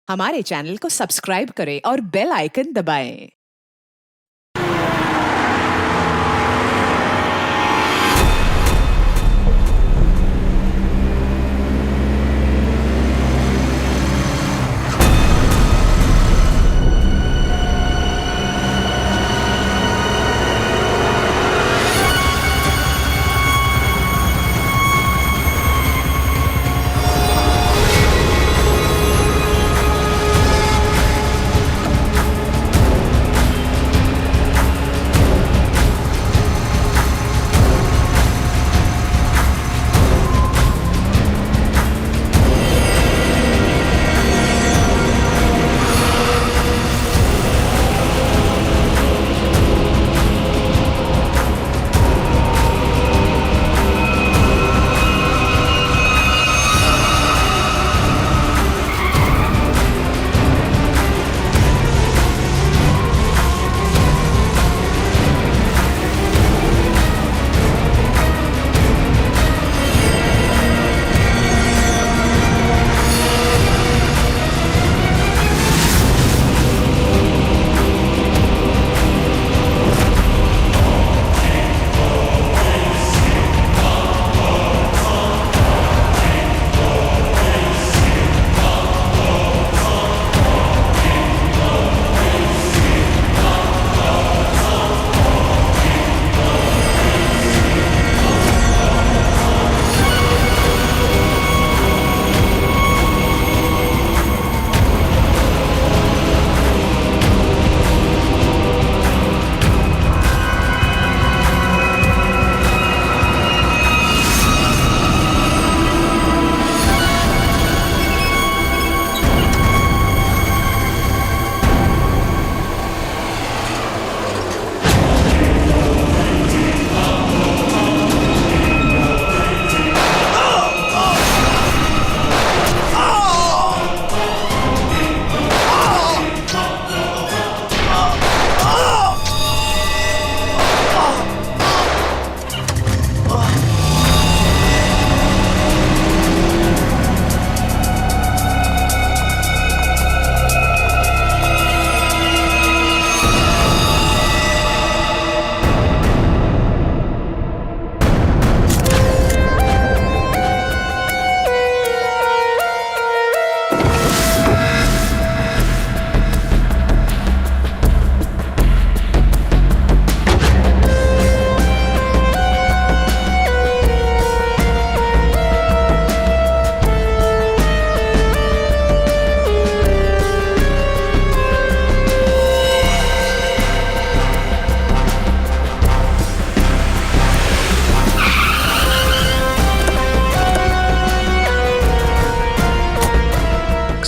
हमारे चैनल को सब्सक्राइब करें और बेल आइकन दबाएं।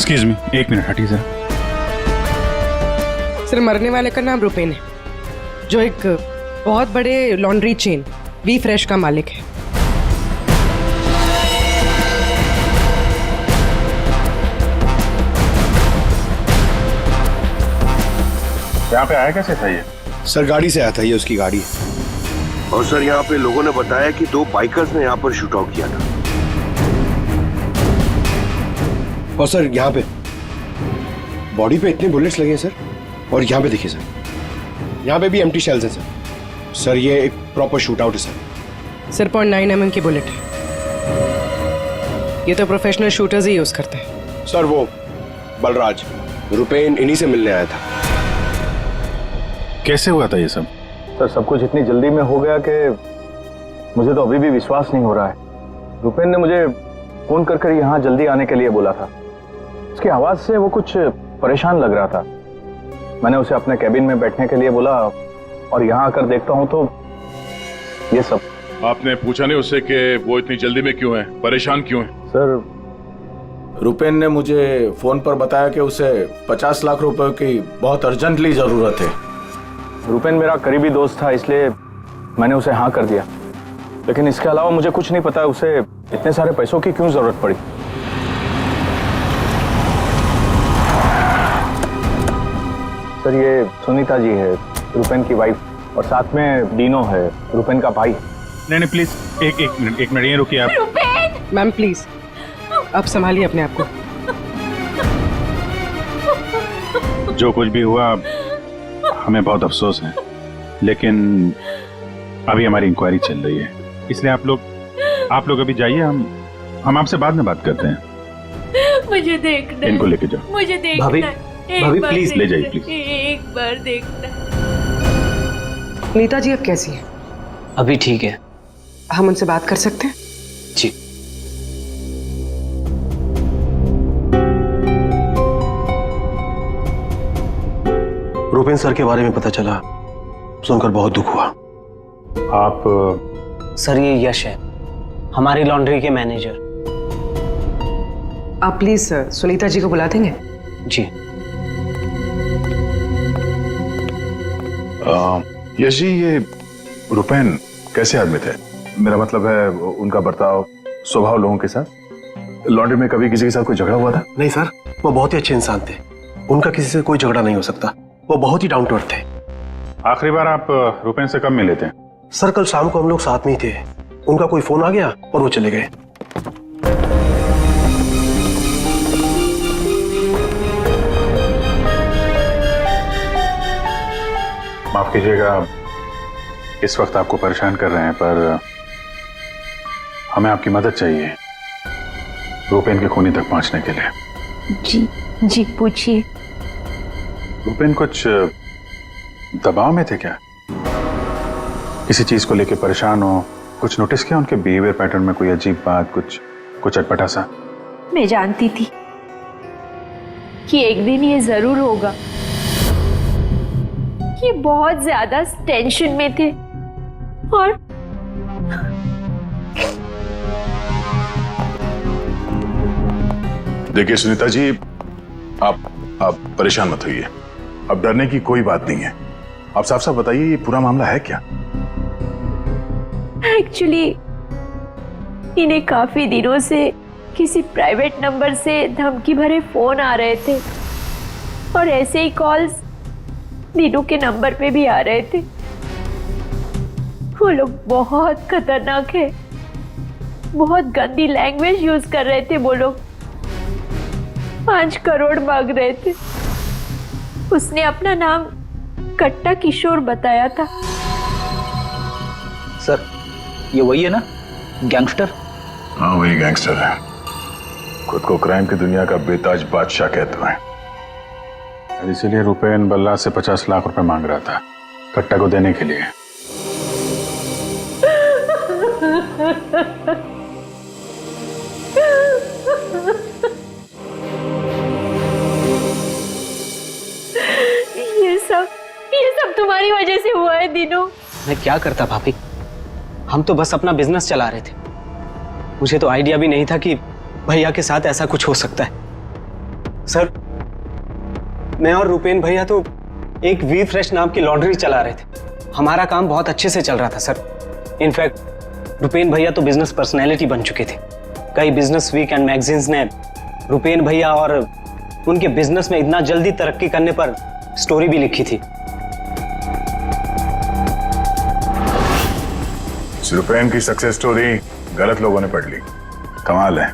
एक्सक्यूज मी, एक मिनट हटिए सर। सर, मरने वाले का नाम रुपेन है, जो एक बहुत बड़े लॉन्ड्री चेन वी फ्रेश का मालिक है। यहाँ पे आया कैसे था ये? सर गाड़ी से आया था, ये उसकी गाड़ी है। और सर यहाँ पे लोगों ने बताया कि 2 बाइकर्स ने यहाँ पर शूट आउट किया था। और सर यहाँ पे बॉडी पे इतने बुलेट्स लगे हैं सर, और यहाँ पे देखिए सर, यहाँ पे भी एम्प्टी शेल्स हैं सर। सर ये एक प्रॉपर शूट आउट है सर। सर 0.9 mm की बुलेट है। ये तो प्रोफेशनल शूटर्स ही यूज करते हैं। सर वो बलराज रुपेन इन्हीं से मिलने आया था। कैसे हुआ था ये सब? सर सब कुछ इतनी जल्दी में हो गया कि मुझे तो अभी भी विश्वास नहीं हो रहा है। रुपेन ने मुझे फोन कर यहाँ जल्दी आने के लिए बोला था। उसकी आवाज से वो कुछ परेशान लग रहा था। मैंने उसे अपने कैबिन में बैठने के लिए बोला, और यहाँ आकर देखता हूँ तो ये सब। आपने पूछा नहीं उससे कि वो इतनी जल्दी में क्यों है, परेशान क्यों है? सर रुपेन ने मुझे फोन पर बताया कि उसे 50 लाख रुपए की बहुत अर्जेंटली जरूरत है। रुपेन मेरा करीबी दोस्त था, इसलिए मैंने उसे हाँ कर दिया। लेकिन इसके अलावा मुझे कुछ नहीं पता उसे इतने सारे पैसों की क्यों जरूरत पड़ी। सर ये सुनीता जी है, रुपेन की वाइफ, और साथ में डीनो है, रुपेन का भाई। नहीं नहीं प्लीज, एक मिनट ये रुकिए आप। मैम प्लीज, आप संभालिए अपने आप को। जो कुछ भी हुआ हमें बहुत अफसोस है, लेकिन अभी हमारी इंक्वायरी चल रही है, इसलिए आप लोग अभी जाइए, हम आपसे बाद में बात करते हैं। मुझे देखना है। इनको लेके जाओ। मुझे देखना भाभी, है। एक भाभी, बार प्लीज, देखना ले जाइए, है। प्लीज। एक बार देखना है। नीता जी अब कैसी है? अभी ठीक है हम उनसे बात कर सकते हैं? जी। रूपेन सर के बारे में पता चला, सुनकर बहुत दुख हुआ। आप सर ये यश है, हमारी लॉन्ड्री के मैनेजर। आप प्लीज सुनीता जी को बुला देंगे? जी। यश जी, ये रुपेन कैसे आदमी थे? मेरा मतलब है उनका बर्ताव, स्वभाव लोगों के साथ। लॉन्ड्री में कभी किसी के साथ कोई झगड़ा हुआ था? नहीं सर, वो बहुत ही अच्छे इंसान थे, उनका किसी से कोई झगड़ा नहीं हो सकता, वो बहुत ही डाउन टू अर्थ थे। आखिरी बार आप रुपेन से कब मिले थे? सर कल शाम को हम लोग साथ में ही थे, उनका कोई फोन आ गया और वो चले गए। माफ कीजिएगा इस वक्त आपको परेशान कर रहे हैं, पर हमें आपकी मदद चाहिए रुपेन के खूनी तक पहुंचने के लिए। जी पूछिए। रुपेन कुछ दबाव में थे क्या? किसी चीज को लेके परेशान हो? कुछ नोटिस किया उनके बिहेवियर पैटर्न में? कोई अजीब बात, कुछ अटपटा सा? मैं जानती थी कि एक दिन ये जरूर होगा। ये बहुत ज्यादा टेंशन में थे और देखिए सुनीता जी, आप परेशान मत होइए, अब डरने की कोई बात नहीं है। आप साफ साफ बताइए, ये पूरा मामला है क्या? एक्चुअली इन्हें काफी दिनों से किसी प्राइवेट नंबर से धमकी भरे फोन आ रहे थे और ऐसे ही कॉल्स दीनू के नंबर पे भी आ रहे थे। वो लोग बहुत खतरनाक है, बहुत गंदी लैंग्वेज यूज कर रहे थे। वो लोग 5 करोड़ मांग रहे थे। उसने अपना नाम कट्टा किशोर बताया था। सर ये वही है ना, गैंगस्टर? हाँ वही गैंगस्टर है, खुद को क्राइम की दुनिया का बेताज बादशाह कहते हैं। इसीलिए रुपेन बल्ला से 50 लाख रुपए मांग रहा था कट्टा को देने के लिए। ये सब तुम्हारी वजह से हुआ है दीनू। मैं क्या करता भाभी, हम तो बस अपना बिजनेस चला रहे थे। मुझे तो आइडिया भी नहीं था कि भैया के साथ ऐसा कुछ हो सकता है। सर मैं और रुपेन भैया तो एक वी फ्रेश नाम की लॉन्ड्री चला रहे थे। हमारा काम बहुत अच्छे से चल रहा था सर। इनफैक्ट रुपेन भैया तो बिजनेस पर्सनैलिटी बन चुके थे। कई बिजनेस वीक एंड मैगजीन्स ने रुपेन भैया और उनके बिजनेस में इतना जल्दी तरक्की करने पर स्टोरी भी लिखी थी। रुपेन की सक्सेस स्टोरी गलत लोगों ने पढ़ ली। कमाल है,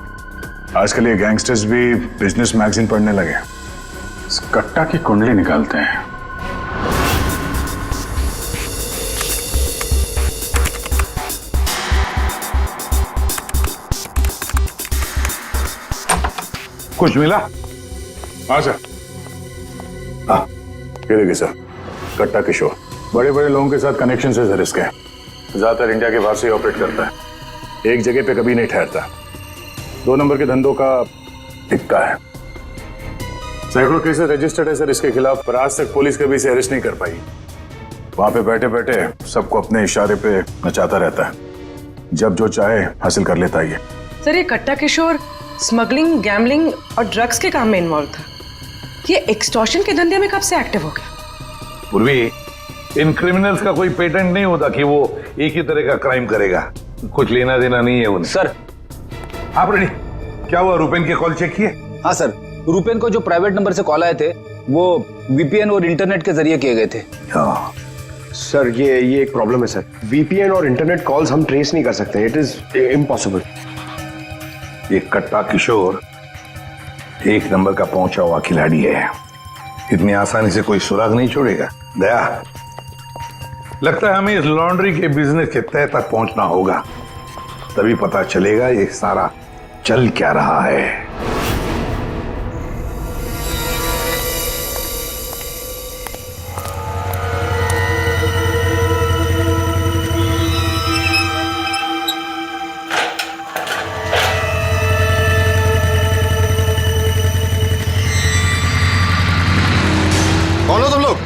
आजकल ये गैंगस्टर्स भी बिजनेस मैगजीन पढ़ने लगे। इस कट्टा की कुंडली निकालते हैं। कुछ मिला? हाँ सर। हाँ ये देखिए सर, कट्टा किशोर बड़े बड़े लोगों के साथ कनेक्शन से सर इसके, ज्यादातर इंडिया के बाहर से ऑपरेट करता है। एक जगह पे कभी नहीं ठहरता। 2 नंबर के धंधों का टिक्का है। सैकड़ों केसेस रजिस्टर्ड है सर इसके खिलाफ, पर आज तक पुलिस कभी इसे अरेस्ट नहीं कर पाई। वहां पे बैठे बैठे सबको अपने इशारे पे नचाता रहता है, जब जो चाहे हासिल कर लेता है ये। सर ये कट्टा किशोर स्मगलिंग, गैम्बलिंग और ड्रग्स के काम में इन्वॉल्व था। ये एक्सटॉर्शन के धंधे में कब से एक्टिव हो गया? पूर्वी इन क्रिमिनल्स का कोई पेटेंट नहीं होता कि वो एक ही तरह का क्राइम करेगा, कुछ लेना देना नहीं है उन्हें। सर हाँ रेडी, क्या हुआ? रुपेन के कॉल चेक किए? हाँ सर, रुपेन को जो प्राइवेट नंबर से कॉल आए थे वो वीपीएन और इंटरनेट के जरिए किए गए थे। हाँ सर, ये एक प्रॉब्लम है सर। वीपीएन और इंटरनेट कॉल्स हम ट्रेस नहीं कर सकते, इट इज इम्पॉसिबल। ये कट्टा किशोर 1 नंबर का पहुंचा हुआ खिलाड़ी है। इतनी आसानी से कोई सुराग नहीं छोड़ेगा। दया, लगता है हमें इस लॉन्ड्री के बिजनेस के तह तक पहुंचना होगा, तभी पता चलेगा ये सारा चल क्या रहा है। कौन हो तुम लोग?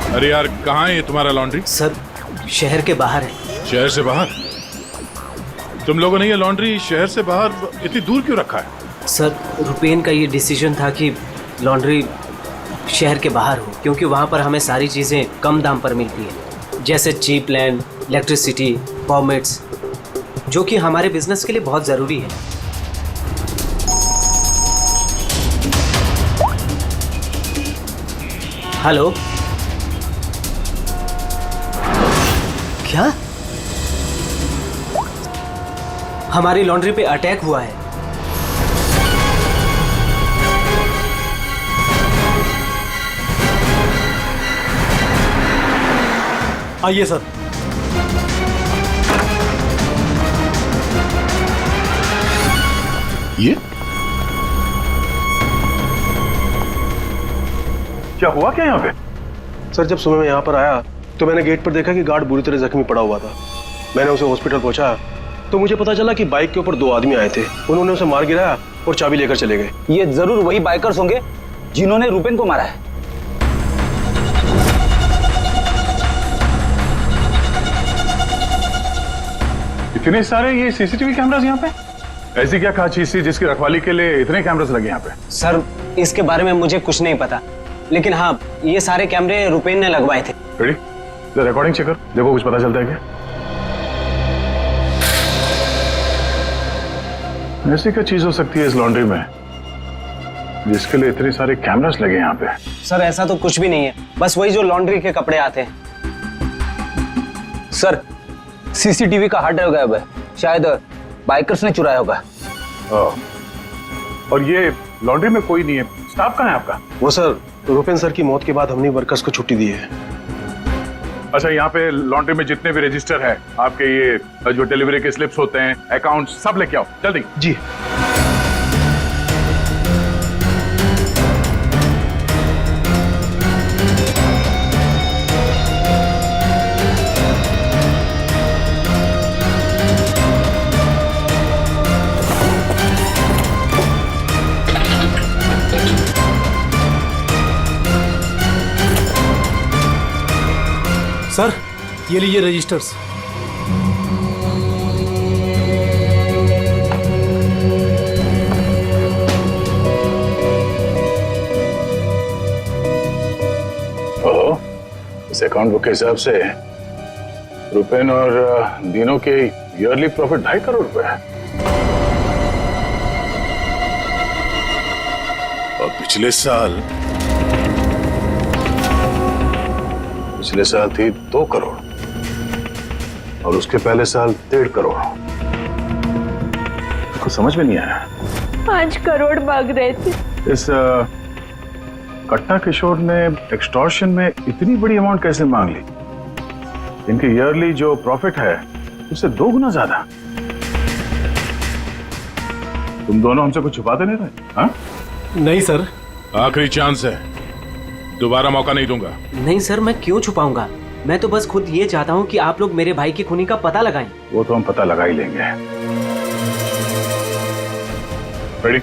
अरे यार, कहाँ है ये तुम्हारा लॉन्ड्री? सर, शहर के बाहर है। शहर से बाहर? तुम लोगों ने ये लॉन्ड्री शहर से बाहर इतनी दूर क्यों रखा है? सर, रुपेन का ये डिसीजन था कि लॉन्ड्री शहर के बाहर हो, क्योंकि वहाँ पर हमें सारी चीज़ें कम दाम पर मिलती है, जैसे चीप लैंड, इलेक्ट्रिसिटी, परमिट्स, जो कि हमारे बिजनेस के लिए बहुत ज़रूरी है। हेलो, क्या? हमारी लॉन्ड्री पे अटैक हुआ है। आइए सर। ये क्या हुआ क्या यहाँ पे? सर, जब सुबह मैं यहाँ पर आया तो मैंने गेट पर देखा कि गार्ड बुरी तरह जख्मी पड़ा हुआ था। मैंने उसे हॉस्पिटल पहुंचाया तो मुझे पता चला कि बाइक के ऊपर 2 आदमी आए थे। उन्होंने उसे मार गिराया और चाबी लेकर चले गए। ये जरूर वही बाइकर्स होंगे जिन्होंने रुपेन को मारा है। इतने सारे ये सीसीटीवी कैमरास यहाँ पे? ऐसी क्या खास चीज थी जिसकी रखवाली के लिए इतने कैमरास लगे यहाँ पे? सर, इसके बारे में मुझे कुछ नहीं पता, लेकिन हाँ, ये सारे कैमरे रुपेन ने लगवाए थे। रेडी? रिकॉर्डिंग चेक कर, देखो कुछ पता चलता है क्या? ऐसी क्या चीज हो सकती है इस लॉन्ड्री में जिसके लिए इतने सारे कैमरास लगे यहाँ पे? सर, ऐसा तो कुछ भी नहीं है, बस वही जो लॉन्ड्री के कपड़े आते हैं। सर, सीसीटीवी का हार्ड ड्राइव गायब है, शायद बाइकर्स ने चुराया होगा। और ये लॉन्ड्री में कोई नहीं है, स्टाफ कहाँ है आपका? वो सर, रुपेन सर की मौत के बाद हमने वर्कर्स को छुट्टी दी है। अच्छा, यहाँ पे लॉन्ड्री में जितने भी रजिस्टर है, आपके ये जो डिलीवरी के स्लिप्स होते हैं, अकाउंट, सब लेके आओ जल्दी। जी। सर, ये लीजिए रजिस्टर्स। ओह, इस अकाउंट बुक के हिसाब से रुपेन और दीनों के ईयरली प्रॉफिट 2.5 करोड़ रुपए है। और पिछले साल थी 2 करोड़ और उसके पहले साल 1.5 करोड़। कुछ समझ में नहीं आया। 5 करोड़ मांग रहे थे। इस कट्टा किशोर ने एक्सटॉर्शन में इतनी बड़ी अमाउंट कैसे मांग ली? इनके ईयरली जो प्रॉफिट है उससे 2 गुना ज्यादा। तुम दोनों हमसे कुछ छुपाते नहीं रहे? हाँ? नहीं सर। आखिरी चांस है, दोबारा मौका नहीं दूंगा। नहीं सर, मैं क्यों छुपाऊंगा? मैं तो बस खुद ये चाहता हूँ कि आप लोग मेरे भाई की खूनी का पता लगाएं। वो तो हम पता लगा ही लेंगे। रेडी?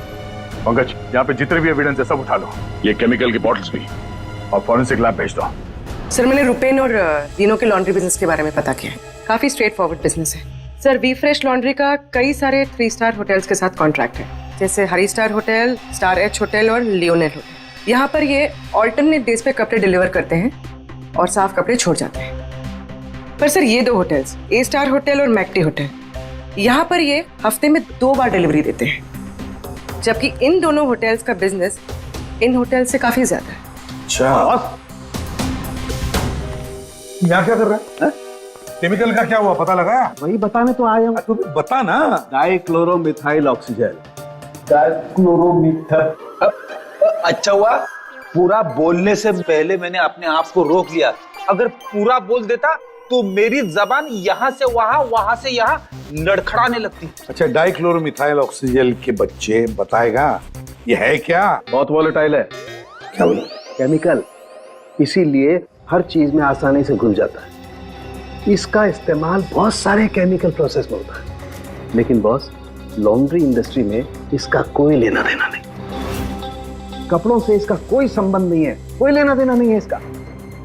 पंकज, यहाँ पे जितने भी एविडेंस है सब उठा लो, ये केमिकल की बॉटल्स भी, और फॉरेंसिक लैब भेज दो। सर मैंने रुपेन और दीनों के लॉन्ड्री बिजनेस के बारे में पता किया है। काफी स्ट्रेट फॉरवर्ड बिजनेस है सर। वी फ्रेश लॉन्ड्री का कई सारे 3 स्टार होटल्स के साथ कॉन्ट्रैक्ट है, जैसे Hari star hotel, star H hotel और लियोनेल होटल। यहाँ पर ये ऑल्टरनेट डेज पे कपड़े डिलीवर करते हैं और साफ कपड़े छोड़ जाते हैं। पर सर ये 2 होटल्स, ए स्टार होटल और मैक्टी होटल, यहाँ पर ये हफ्ते में 2 बार डिलीवरी देते हैं, जबकि इन दोनों होटल्स का बिजनेस इन होटल से काफी ज्यादा है। अच्छा, यहाँ क्या कर रहा है? केमिकल का क्या हुआ, पता लगाया? वही बताने तो आया हूँ। तो बता ना। डाइक्लोरोमिथाइल ऑक्सीजन। अच्छा हुआ पूरा बोलने से पहले मैंने अपने आप को रोक लिया। अगर पूरा बोल देता तो मेरी जबान यहाँ से वहां, वहां से यहाँ लड़खड़ाने लगती। अच्छा, डाइक्लोरोमिथाइल ऑक्सीजन के बच्चे बताएगा ये है क्या? बहुत वॉलेटाइल है। क्या बोला? केमिकल, इसीलिए हर चीज में आसानी से घुल जाता है। इसका इस्तेमाल बहुत सारे केमिकल प्रोसेस में होता है, लेकिन बॉस लॉन्ड्री इंडस्ट्री में इसका कोई लेना देना नहीं। कपड़ों से इसका कोई संबंध नहीं है, कोई लेना देना नहीं है इसका।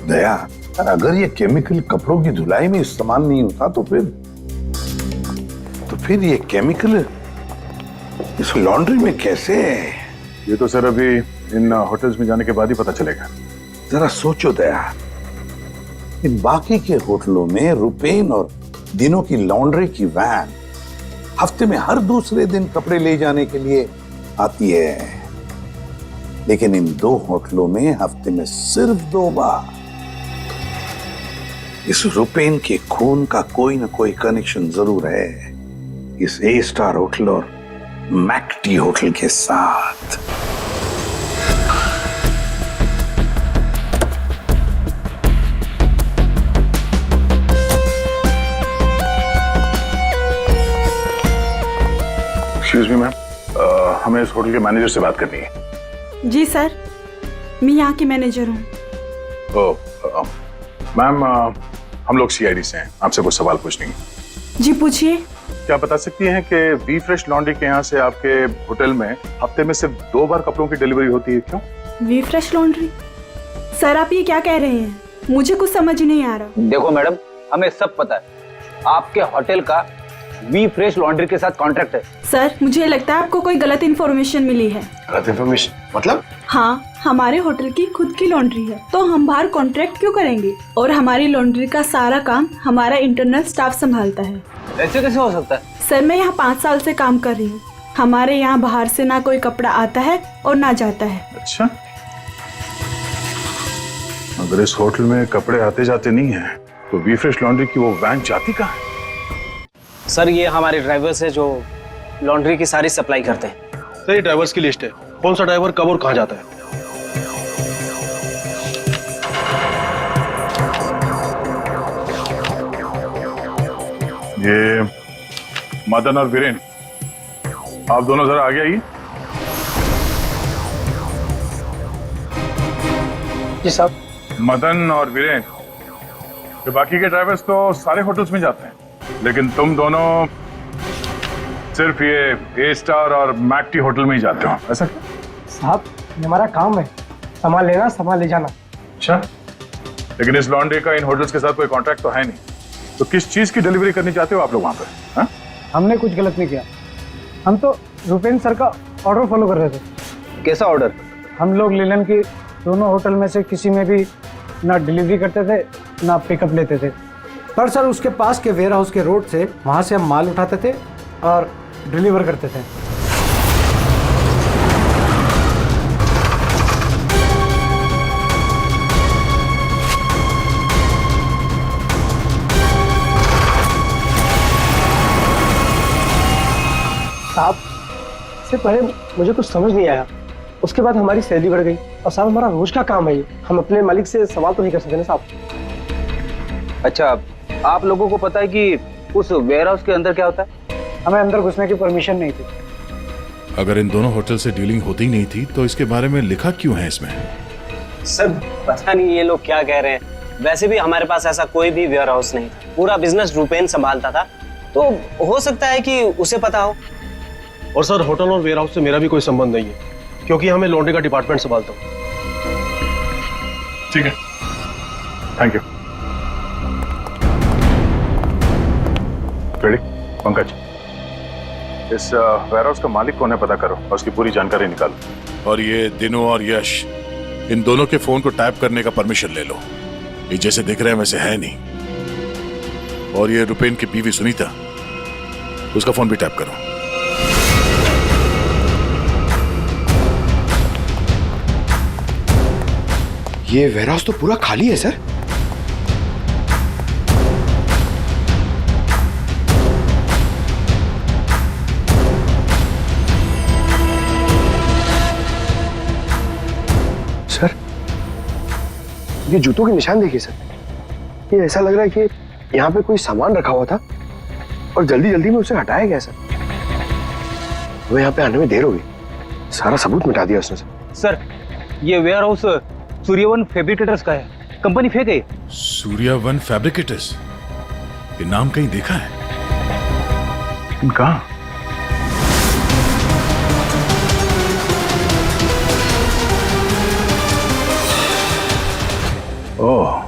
दया, अगर ये केमिकल कपड़ों की धुलाई में इस्तेमाल नहीं होता तो फिर ये केमिकल इस लॉन्ड्री में कैसे? ये तो सर अभी इन होटल्स में जाने के बाद ही पता चलेगा। जरा सोचो दया, इन बाकी के होटलों में रुपेन और दिनों की लॉन्ड्री की वैन हफ्ते में हर दूसरे दिन कपड़े ले जाने के लिए आती है, लेकिन इन 2 होटलों में हफ्ते में सिर्फ 2 बार। इस रुपेन के खून का कोई ना कोई कनेक्शन जरूर है इस ए स्टार होटल और मैक्टी होटल के साथ। एक्सक्यूज मी मैम, हमें इस होटल के मैनेजर से बात करनी है। जी सर, मैं यहाँ की मैनेजर हूँ। मैम, हम लोग सीआईडी से हैं, आपसे कुछ सवाल पूछने हैं। जी पूछिए। क्या बता सकती हैं कि वी फ्रेश लॉन्ड्री के यहाँ से आपके होटल में हफ्ते में सिर्फ 2 बार कपड़ों की डिलीवरी होती है, क्यों? We fresh laundry? सर आप ये क्या कह रहे हैं? मुझे कुछ समझ नहीं आ रहा। देखो मैडम, हमें सब पता है आपके होटल का वी फ्रेश लॉन्ड्री के साथ कॉन्ट्रैक्ट है। सर मुझे लगता है आपको कोई गलत इन्फॉर्मेशन मिली है। गलत इन्फॉर्मेशन मतलब? हाँ, हमारे होटल की खुद की लॉन्ड्री है, तो हम बाहर कॉन्ट्रैक्ट क्यों करेंगे? और हमारी लॉन्ड्री का सारा काम हमारा इंटरनल स्टाफ संभालता है। ऐसे कैसे हो सकता है? सर मैं यहाँ 5 साल से काम कर रही हूँ। हमारे यहाँ बाहर से ना कोई कपड़ा आता है और ना जाता है। अच्छा, अगर इस होटल में कपड़े आते जाते नहीं है तो वी फ्रेश लॉन्ड्री की वो वैन जाती कहाँ है? सर ये हमारे ड्राइवर्स है जो लॉन्ड्री की सारी सप्लाई करते हैं। सर ये ड्राइवर्स की लिस्ट है, कौन सा ड्राइवर कब और कहाँ जाता है। ये मदन और वीरेन, आप दोनों जरा आगे आइए। जी साहब। मदन और वीरेन, ये बाकी के ड्राइवर्स तो सारे होटल्स में जाते हैं, लेकिन तुम दोनों सिर्फ ये ए स्टार और मैक्टी होटल में ही जाते हो, ऐसा क्यों? साहब ये हमारा काम है, सामान लेना सामान ले जाना। अच्छा, लेकिन इस लॉन्ड्री का इन होटल्स के साथ कोई कॉन्ट्रैक्ट तो है नहीं, तो किस चीज की डिलीवरी करनी चाहते हो आप लोग वहां पर? हाँ? हमने कुछ गलत नहीं किया, हम तो रुपेन सर का ऑर्डर फॉलो कर रहे थे। कैसा ऑर्डर? हम लोग लीलन की दोनों होटल में से किसी में भी ना डिलीवरी करते थे ना पिकअप लेते थे, पर सर उसके पास के वेयर हाउस के रोड से वहाँ से हम माल उठाते थे और डिलीवर करते थे। साहब इससे पहले मुझे कुछ समझ नहीं आया, उसके बाद हमारी सैलरी बढ़ गई और साहब हमारा रोज का काम है ये, हम अपने मालिक से सवाल तो नहीं कर सकते ना साहब। अच्छा, आप लोगों को पता है कि उस वेयर हाउस के अंदर क्या होता है? हमें अंदर घुसने की परमिशन नहीं थी। अगर इन दोनों होटल से डीलिंग होती नहीं थी तो इसके बारे में लिखा क्यों है इसमें? सर पता नहीं ये लोग क्या कह रहे हैं, वैसे भी हमारे पास ऐसा कोई भी वेयर हाउस नहीं था, पूरा बिजनेस रूपेन संभालता था, तो हो सकता है कि उसे पता हो। और सर होटल और वेयर हाउस से मेरा भी कोई संबंध नहीं है, क्योंकि हमें लॉन्ड्री का डिपार्टमेंट संभालता हूँ। ठीक है, थैंक यू। रेडी? पंकज, इस वेयरहाउस का मालिक कौन है पता करो और उसकी पूरी जानकारी निकालो। और ये दिनों और यश, इन दोनों के फोन को टैप करने का परमिशन ले लो। ये जैसे दिख रहे हैं वैसे है नहीं। और ये रुपेन की बीवी सुनीता, उसका फोन भी टैप करो। ये वेयरहाउस तो पूरा खाली है सर। सर, ये जूतों के निशान देखिए सर। ये ऐसा लग रहा है कि यहाँ पे कोई सामान रखा हुआ था और जल्दी जल्दी में उसे हटाया गया सर। हमें यहाँ पे आने में देर हो गई, सारा सबूत मिटा दिया उसने सर। सर, ये वेयर हाउस सूर्यवन फैब्रिकेटर्स का है, कंपनी फेक है। सूर्यवन फैब्रिकेटर्स, ये नाम कहीं देखा है? लेकिन कहाँ? ओह,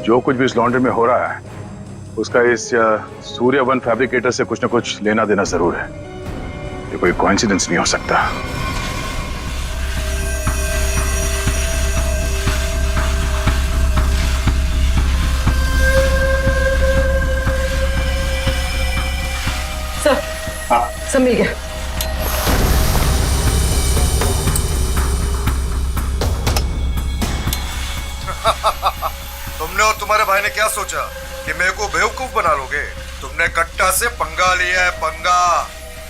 जो कुछ भी इस लॉन्ड्री में हो रहा है उसका इस सूर्यवन फैब्रिकेटर से कुछ ना कुछ लेना देना जरूर है। ये कोई कोइंसिडेंस नहीं हो सकता। सर, सब मिल गया। तुमने और तुम्हारे भाई ने क्या सोचा कि मेरे को बेवकूफ बना लोगे? तुमने कट्टा से पंगा लिया है, पंगा।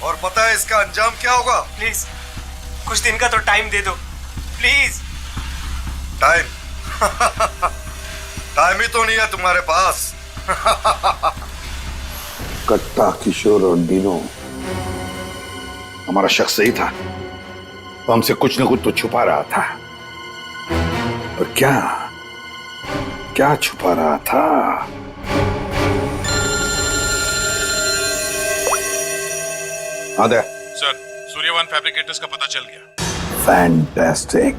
और पता है इसका अंजाम क्या होगा? प्लीज कुछ दिन का तो टाइम दे दो, प्लीज। टाइम? टाइम ही तो नहीं है तुम्हारे पास। कट्टा, किशोर और दीनो, हमारा शख्स सही था। वो हमसे कुछ न कुछ तो छुपा रहा था। और क्या क्या छुपा रहा था? आदे सर, सूर्यवन फैब्रिकेटर्स का पता चल गया। फैंटास्टिक।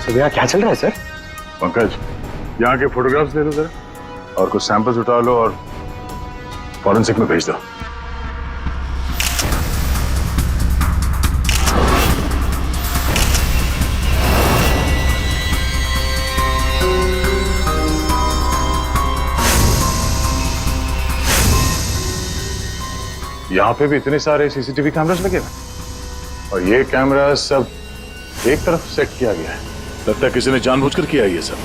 भैया क्या चल रहा है सर? पंकज, यहाँ के फोटोग्राफ्स ले लो जरा और कुछ सैंपल्स उठा लो और फॉरेंसिक में भेज दो। यहाँ पे भी इतने सारे सीसीटीवी कैमरास लगे हैं और ये कैमरा सब एक तरफ सेट किया गया है। लगता है किसी ने जानबूझकर किया है ये सब।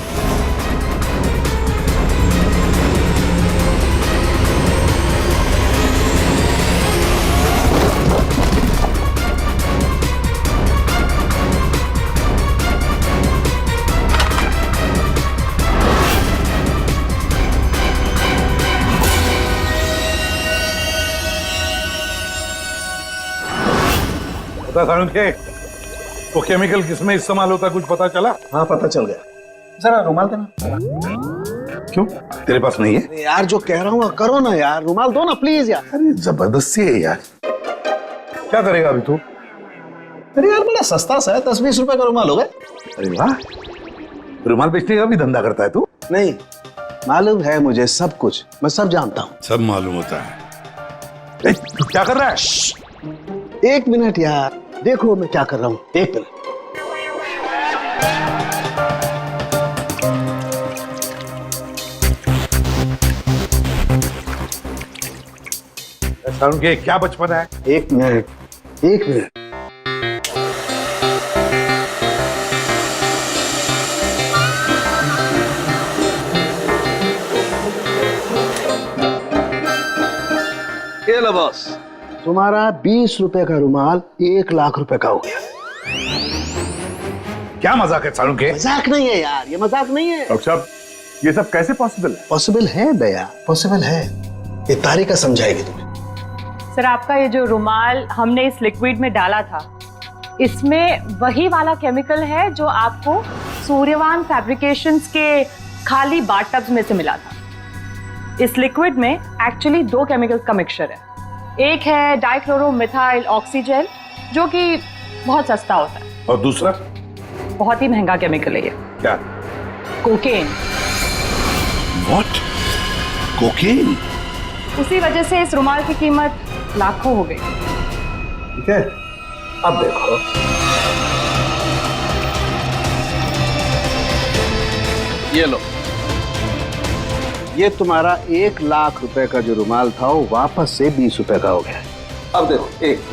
के वो केमिकल किसमें इस्तेमाल होता कुछ पता चला? हाँ, पता चल गया। जरा रुमाल देना। क्यों, तेरे पास नहीं है? यार जो कह रहा हूँ करो ना यार, रुमाल दो ना प्लीज यार। अरे जबरदस्ती है यार। क्या करेगा अभी तू? अरे यार बड़ा सस्ता सा है, 10-20 रुपए का रुमाल होगा। अरे वाह, रुमाल बेचने का भी धंधा करता है तू? नहीं, मालूम है मुझे सब कुछ, मैं सब जानता हूँ। सब मालूम होता है। तू क्या कर रहा है? एक मिनट यार, देखो मैं क्या कर रहा हूँ, एक मिनट। के क्या बचपन है? एक मिनट, एक मिनट। ये लो बॉस, तुम्हारा 20 रुपए का रुमाल 1 लाख रुपए का हो गया। क्या मजाक है सालू के? मजाक नहीं है यार, ये मजाक नहीं है। डॉक्टर साहब, ये सब कैसे पॉसिबल है? पॉसिबल है दया, पॉसिबल है। ये तारिका समझाएगी तुम्हें। सर, आपका ये जो रुमाल हमने इस लिक्विड में डाला था, इसमें वही वाला केमिकल है जो आपको सूर्यवान फैब्रिकेशंस के खाली बाथटब्स में से मिला था। इस लिक्विड में एक्चुअली 2 केमिकल्स का मिक्सचर है। एक है डाइक्लोरोमिथाइल ऑक्सीजेल, जो कि बहुत सस्ता होता है, और दूसरा बहुत ही महंगा केमिकल है ये। क्या? कोकेन। व्हाट? कोकेन? उसी वजह से इस रुमाल की कीमत लाखों हो गई। ठीक है, अब देखो। ये लो, ये तुम्हारा 1 लाख रुपए का जो रुमाल था वो वापस से 20 रुपए का हो गया। अब देखो, एक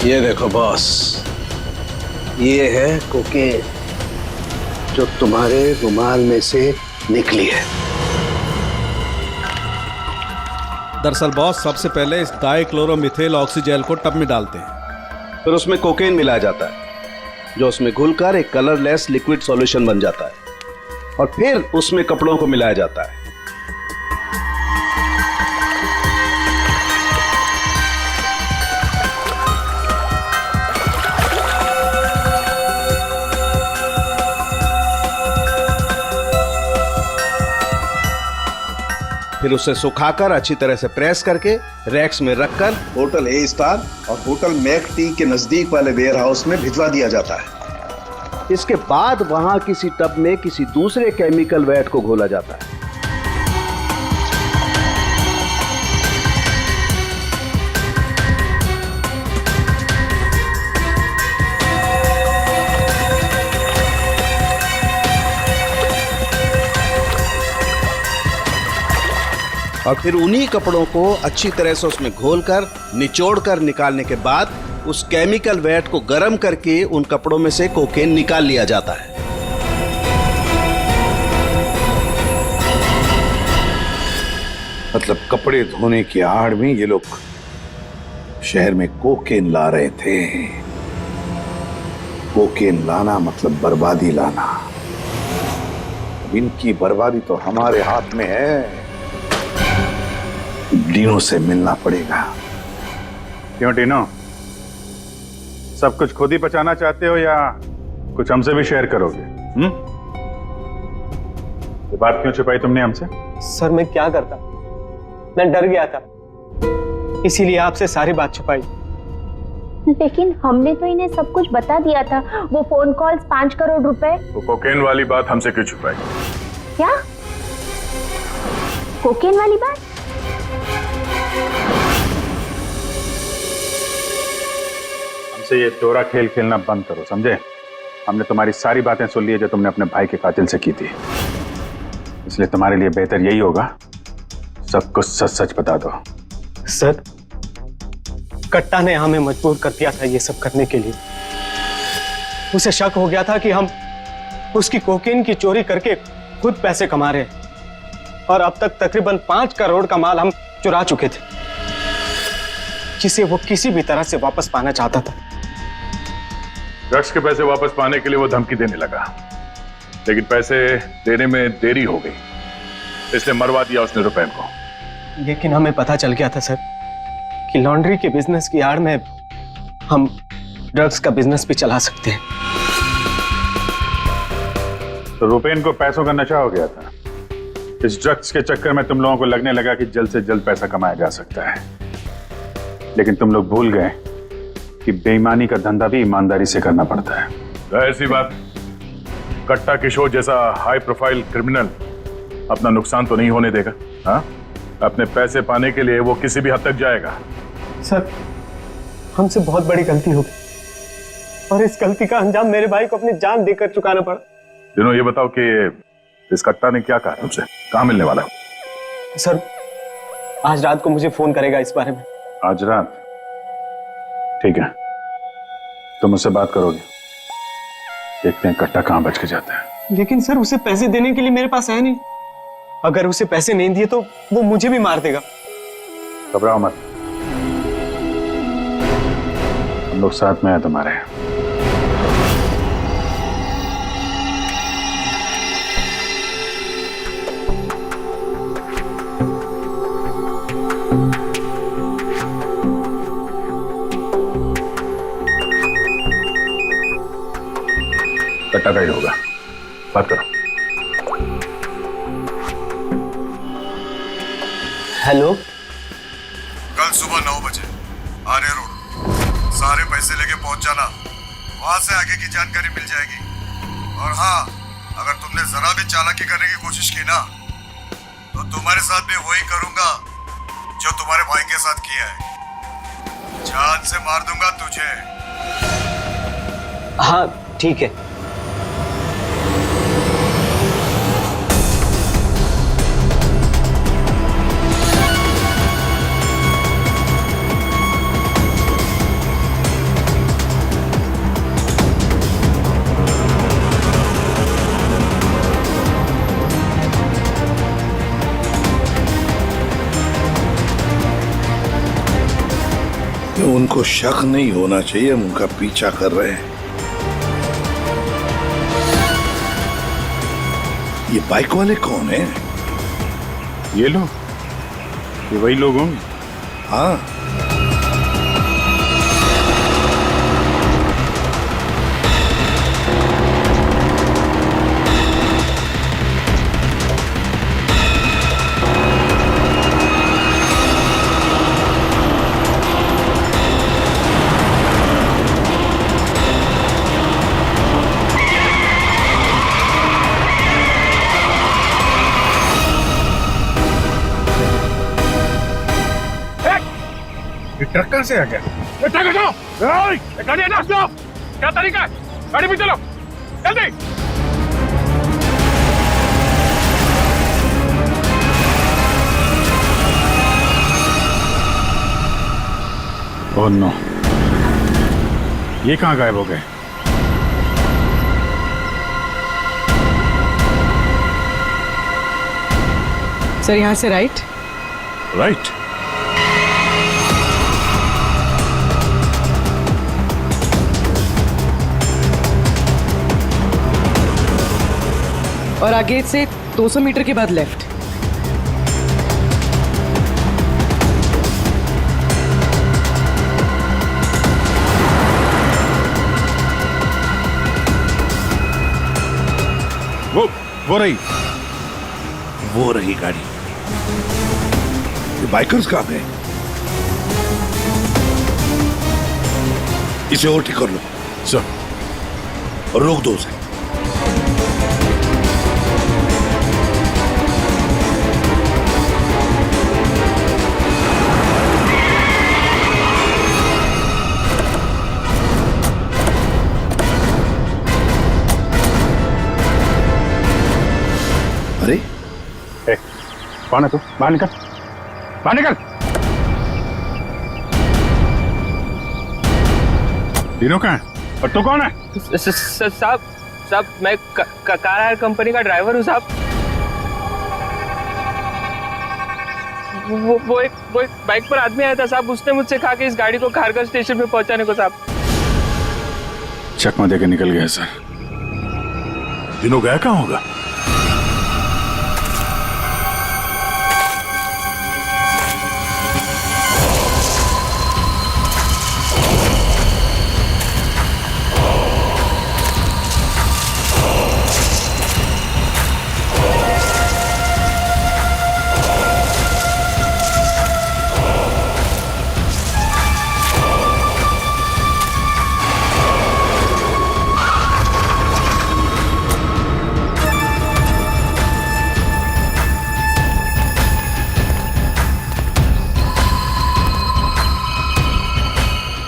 ये देखो बॉस, ये है कोकेन जो तुम्हारे रुमाल में से निकली है। दरअसल बॉस, सबसे पहले इस डाइक्लोरोमिथेल ऑक्सीजेल को टब में डालते हैं, फिर उसमें कोकेन मिलाया जाता है, जो उसमें घुलकर एक कलरलेस लिक्विड सॉल्यूशन बन जाता है, और फिर उसमें कपड़ों को मिलाया जाता है। फिर उसे सुखाकर अच्छी तरह से प्रेस करके रैक्स में रखकर होटल ए स्टार और होटल मैक टी के नजदीक वाले वेयर हाउस में भिजवा दिया जाता है। इसके बाद वहां किसी टब में किसी दूसरे केमिकल वैट को घोला जाता है। और फिर उन्हीं कपड़ों को अच्छी तरह से उसमें घोलकर निचोड़कर निकालने के बाद उस केमिकल वैट को गर्म करके उन कपड़ों में से कोकेन निकाल लिया जाता है। मतलब कपड़े धोने की आड़ में ये लोग शहर में कोकेन ला रहे थे। कोकेन लाना मतलब बर्बादी लाना। इनकी बर्बादी तो हमारे हाथ में है। डीनो से मिलना पड़ेगा। क्यों टीनो, सब कुछ खुद ही पचाना चाहते हो या कुछ हमसे भी शेयर करोगे? ये बात क्यों छुपाई तुमने हमसे? सर, मैं क्या करता, मैं डर गया था, इसीलिए आपसे सारी बात छुपाई। लेकिन हमने तो इन्हें सब कुछ बता दिया था। वो फोन कॉल्स, 5 करोड़ रुपए। वो कोकेन वाली बात हमसे क्यों छुपाई? क्या कोकेन वाली बात? हमसे ये दोहरा खेल खेलना बंद करो, समझे? हमने तुम्हारी सारी बातें सुन ली है जो तुमने अपने भाई के कातिल से की थी, इसलिए तुम्हारे लिए बेहतर यही होगा सब कुछ सच सच बता दो। सर, कट्टा ने हमें मजबूर कर दिया था ये सब करने के लिए। उसे शक हो गया था कि हम उसकी कोकेन की चोरी करके खुद पैसे कमा रहे हैं, और अब तक तकरीबन 5 करोड़ का माल हम चुरा चुके थे, जिसे वो किसी भी तरह से वापस पाना चाहता था। ड्रग्स के पैसे वापस पाने के लिए वो धमकी देने लगा, लेकिन पैसे देने में देरी हो गई, इसलिए मरवा दिया उसने रुपैन को। लेकिन हमें पता चल गया था सर कि लॉन्ड्री के बिजनेस की आड़ में हम ड्रग्स का बिजनेस भी चला सकते हैं। तो रुपैन को पैसों का नशा हो गया था। इस ड्रग्स के चक्कर में तुम लोगों को लगने लगा कि जल्द से जल्द पैसा कमाया जा सकता है, लेकिन तुम लोग भूल गए कि बेईमानी का धंधा भी ईमानदारी से करना पड़ता है। ऐसी बात, कट्टा किशोर जैसा हाई प्रोफाइल क्रिमिनल अपना नुकसान तो नहीं होने देगा। हाँ, अपने पैसे पाने के लिए वो किसी भी हद तक जाएगा। सर, हमसे बहुत बड़ी गलती हो गई और इस गलती का अंजाम मेरे भाई को अपनी जान देकर चुकाना पड़ा। दिनों ये बताओ कि इस कट्टा ने क्या कहा तुमसे, कहाँ मिलने वाला है? सर, आज रात को मुझे फोन करेगा इस बारे में। आज रात? ठीक है, तुम उससे बात करोगे, देखते हैं कट्टा कहाँ बच के जाता है। लेकिन सर, उसे पैसे देने के लिए मेरे पास है नहीं। अगर उसे पैसे नहीं दिए तो वो मुझे भी मार देगा। घबराओ मत, हम लोग साथ में हैं तुम्हारे। कट्टा का ही होगा, बात करो। हेलो, कल सुबह 9 बजे आर्य रोड, सारे पैसे लेके पहुंच जाना, वहां से आगे की जानकारी मिल जाएगी। और हाँ, अगर तुमने जरा भी चालाकी करने की कोशिश की ना, तो तुम्हारे साथ भी वही करूंगा जो तुम्हारे भाई के साथ किया है। जान से मार दूंगा तुझे। हाँ ठीक है। उनको शक नहीं होना चाहिए, हम उनका पीछा कर रहे हैं। ये बाइक वाले कौन हैं? ये लोग, ये वही लोग होंगे। हाँ, ट्रक कहां से आ गया? ये ट्रक हटाओ! गाड़ी हटाओ! स्टॉप! क्या तरीका है? गाड़ी पे चलो, जल्दी! ओह नो, ये कहाँ गायब हो गए? सर, यहाँ से राइट। राइट? और आगे से 200 मीटर के बाद लेफ्ट। वो रही। वो रही गाड़ी। ये बाइकर्स कहाँ गए? इसे ओवरटेक कर लो सर। और रोक दो उसे। अरे कौन है तू? बाहर निकल, बाहर निकल। तीनों कहाँ है? और तू कौन है? साहब, मैं कार हायर कंपनी का ड्राइवर हूँ साहब। वो एक बाइक पर आदमी आया था साहब, उसने मुझसे कहा कि इस गाड़ी को खारगर स्टेशन पे पहुंचाने को साहब। चकमा देकर निकल गया सर। तीनों गया कहाँ होगा?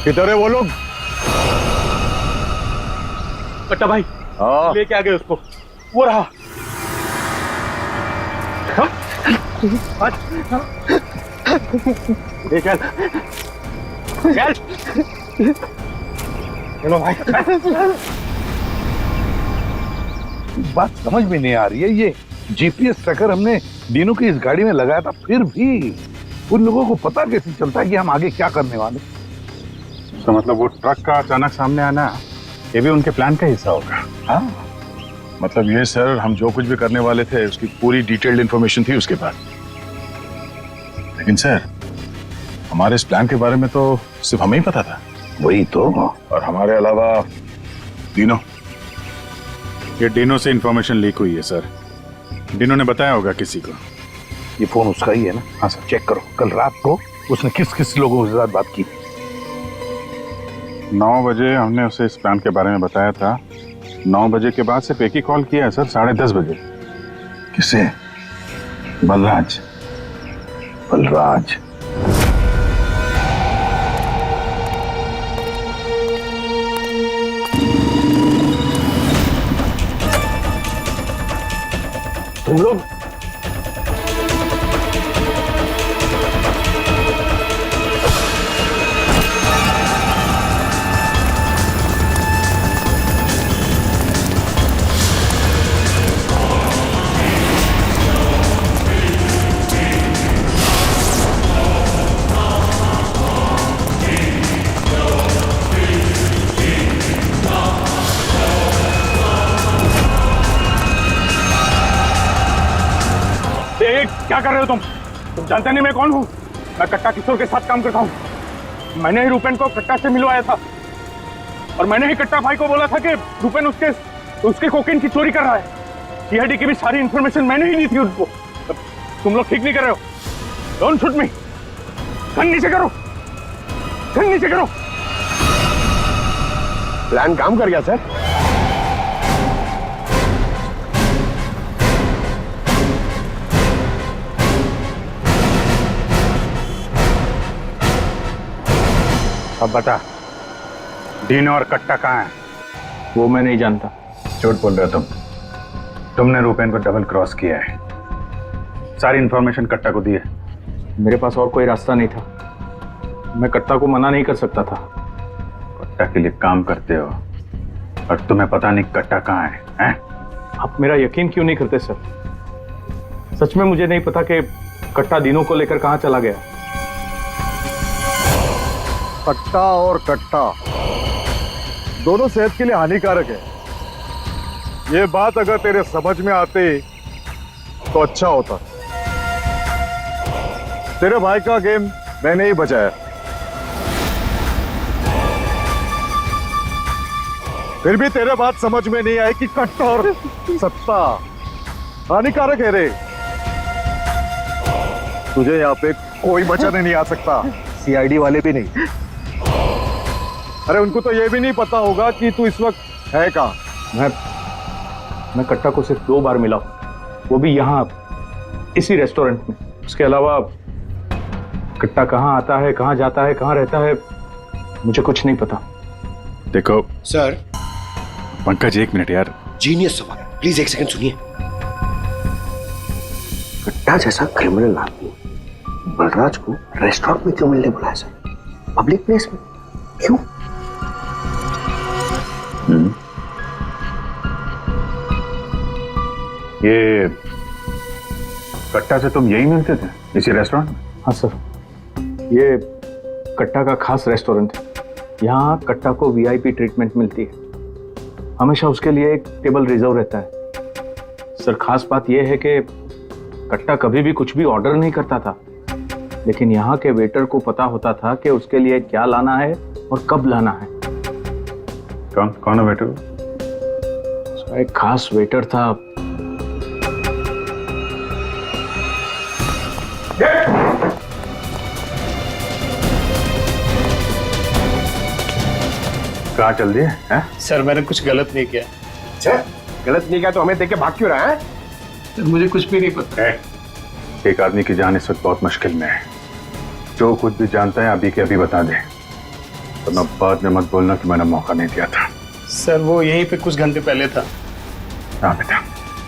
किधर है वो लोग? कट्टा भाई लेके आ गए उसको, वो रहा। चल चल चलो भाई। बात समझ में नहीं आ रही है, ये जीपीएस ट्रैकर हमने दीनू की इस गाड़ी में लगाया था, फिर भी उन लोगों को पता कैसे चलता है कि हम आगे क्या करने वाले? तो मतलब वो ट्रक का अचानक सामने आना ये भी उनके प्लान का हिस्सा होगा? हाँ, मतलब ये सर, हम जो कुछ भी करने वाले थे उसकी पूरी डिटेल्ड इंफॉर्मेशन थी उसके पास। लेकिन सर, हमारे इस प्लान के बारे में तो सिर्फ हमें ही पता था। वही तो। और हमारे अलावा डिनो, ये डिनो से इंफॉर्मेशन लीक हुई है सर। डिनो ने बताया होगा किसी को। ये फोन उसका ही है ना? हाँ सर। चेक करो, कल रात को उसने किस किस लोगों के साथ बात की। 9 बजे हमने उसे इस प्लान के बारे में बताया था। 9 बजे के बाद सिर्फ एक ही कॉल किया है सर, 10:30 बजे। किसे? बलराज। बलराज? तुम लोग क्या कर रहे हो तुम जानते नहीं मैं कौन हूँ? मैं कट्टा किशोर के साथ काम करता हूँ। मैंने ही रूपेन को कट्टा से मिलवाया था और मैंने ही कट्टा भाई को बोला था कि रूपेन उसके कोकेन की चोरी कर रहा है। सीआईडी की भी सारी इंफॉर्मेशन मैंने ही दी थी उनको। तुम लोग ठीक नहीं कर रहे हो। Don't shoot me. गन नीचे करो, गन नीचे करो। प्लान काम कर गया सर। अब बता, डिनो और कट्टा कहाँ है? वो मैं नहीं जानता। झूठ बोल रहे हो तुमने रूपेन को डबल क्रॉस किया है। सारी इंफॉर्मेशन कट्टा को दी है। मेरे पास और कोई रास्ता नहीं था। मैं कट्टा को मना नहीं कर सकता था। कट्टा के लिए काम करते हो और तुम्हें पता नहीं कट्टा कहाँ है, हैं? आप मेरा यकीन क्यों नहीं करते सर? सच में मुझे नहीं पता कि कट्टा दिनों को लेकर कहाँ चला गया। कट्टा और कट्टा दोनों सेहत के लिए हानिकारक है। ये बात अगर तेरे समझ में आती तो अच्छा होता। तेरे भाई का गेम मैंने ही बचाया। फिर भी तेरे बात समझ में नहीं आई कि कट्टा और सत्ता हानिकारक है रे। तुझे यहाँ पे कोई बचाने नहीं आ सकता, सीआईडी वाले भी नहीं। अरे उनको तो ये भी नहीं पता होगा कि तू इस वक्त है कहाँ। मैं कट्टा को सिर्फ 2 बार मिला, वो भी यहाँ इसी रेस्टोरेंट में। उसके अलावा कट्टा कहाँ आता है, कहाँ जाता है, कहाँ रहता है, मुझे कुछ नहीं पता। देखो सर। पंकज, 1 मिनट यार। जीनियस सवाल, प्लीज 1 सेकंड सुनिए। कट्टा जैसा क्रिमिनल आदमी बलराज को रेस्टोरेंट में क्यों मिलने बुलाया सर? पब्लिक प्लेस में क्यों? ये कट्टा से तुम यही मिलते थे, इसी रेस्टोरेंट में? हाँ सर, ये कट्टा का खास रेस्टोरेंट है। यहाँ कट्टा को वीआईपी ट्रीटमेंट मिलती है। हमेशा उसके लिए एक टेबल रिजर्व रहता है। सर, खास बात यह है कि कट्टा कभी भी कुछ भी ऑर्डर नहीं करता था, लेकिन यहाँ के वेटर को पता होता था कि उसके लिए क्या लाना है और कब लाना है। कौन है वेटर? एक खास वेटर था। कहाँ चल दिए? सर, मैंने कुछ गलत नहीं किया। अच्छा, गलत नहीं किया तो हमें देख के भाग क्यों रहा है? सर, मुझे कुछ भी नहीं पता। एक आदमी की जान इस वक्त बहुत मुश्किल में है। जो कुछ भी जानता है अभी के अभी बता दे। वरना बाद में मत बोलना कि मैंने मौका नहीं दिया था। सर वो यहीं पे कुछ घंटे पहले था। हाँ बेटा,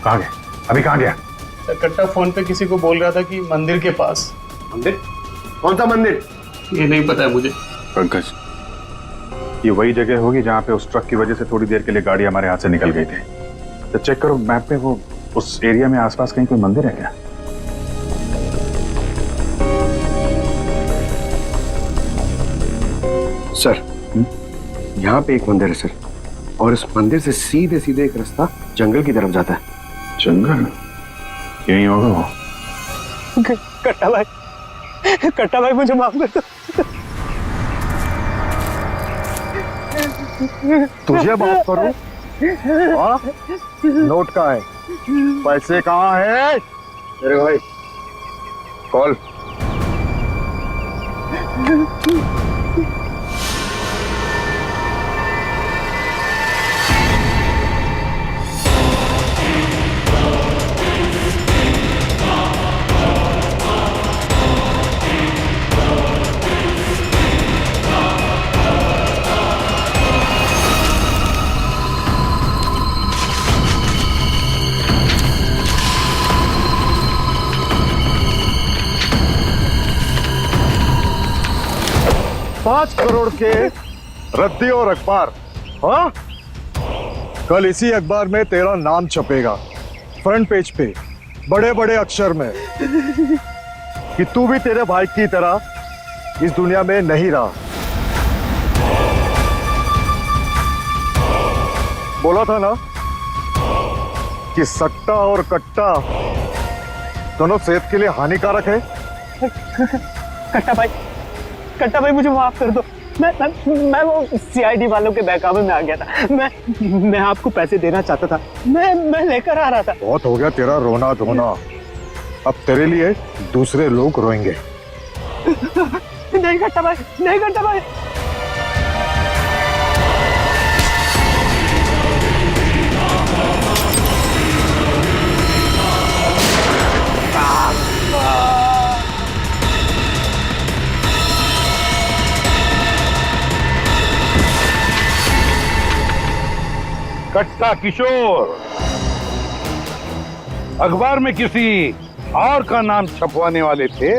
कहाँ गया? अभी कहाँ गया? सर कट्टा फोन पे किसी को बोल रहा था कि मंदिर के पास। मंदिर? कौन सा मंदिर? ये नहीं पता है मुझे। पंकज, ये वही जगह होगी जहाँ पे उस ट्रक की वजह से थोड़ी देर के लिए गाड़ी हमारे हाथ से निकल गई थी। तो चेक करो मैप पे, वो उस एरिया में आसपास कहीं कोई मंदिर है क्या? सर, यहाँ पे एक मंदिर है सर, और इस मंदिर से सीधे सीधे एक रास्ता जंगल की तरफ जाता है। जंगल? यही होगा वो। कट्टा भाई मुझे माफ कर दो। तुझे माफ करूं? हाँ? नोट कहाँ है? पैसे कहाँ है? अरे भाई, कॉल। करोड़ के रद्दी और अखबार। हाँ, कल इसी अखबार में तेरा नाम छपेगा फ्रंट पेज पे बड़े बड़े अक्षर में कि तू भी तेरे भाई की तरह इस दुनिया में नहीं रहा। बोला था ना कि सट्टा और कट्टा दोनों सेहत के लिए हानिकारक है। कट्टा भाई मुझे माफ कर दो। मैं वो सीआईडी वालों के बहकावे में आ गया था। मैं आपको पैसे देना चाहता था। मैं लेकर आ रहा था। बहुत हो गया तेरा रोना धोना, अब तेरे लिए दूसरे लोग रोएंगे। नहीं कट्टा भाई, नहीं कट्टा भाई। कट्टा किशोर, अखबार में किसी और का नाम छपवाने वाले थे।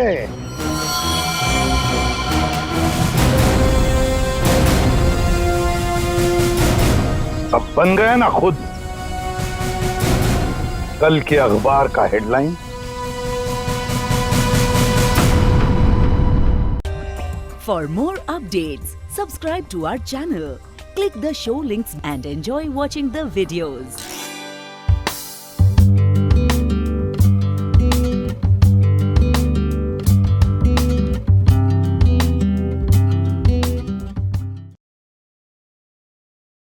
अब बन गया ना खुद कल के अखबार का headline. For more updates, subscribe to our channel, click the show links and enjoy watching the videos.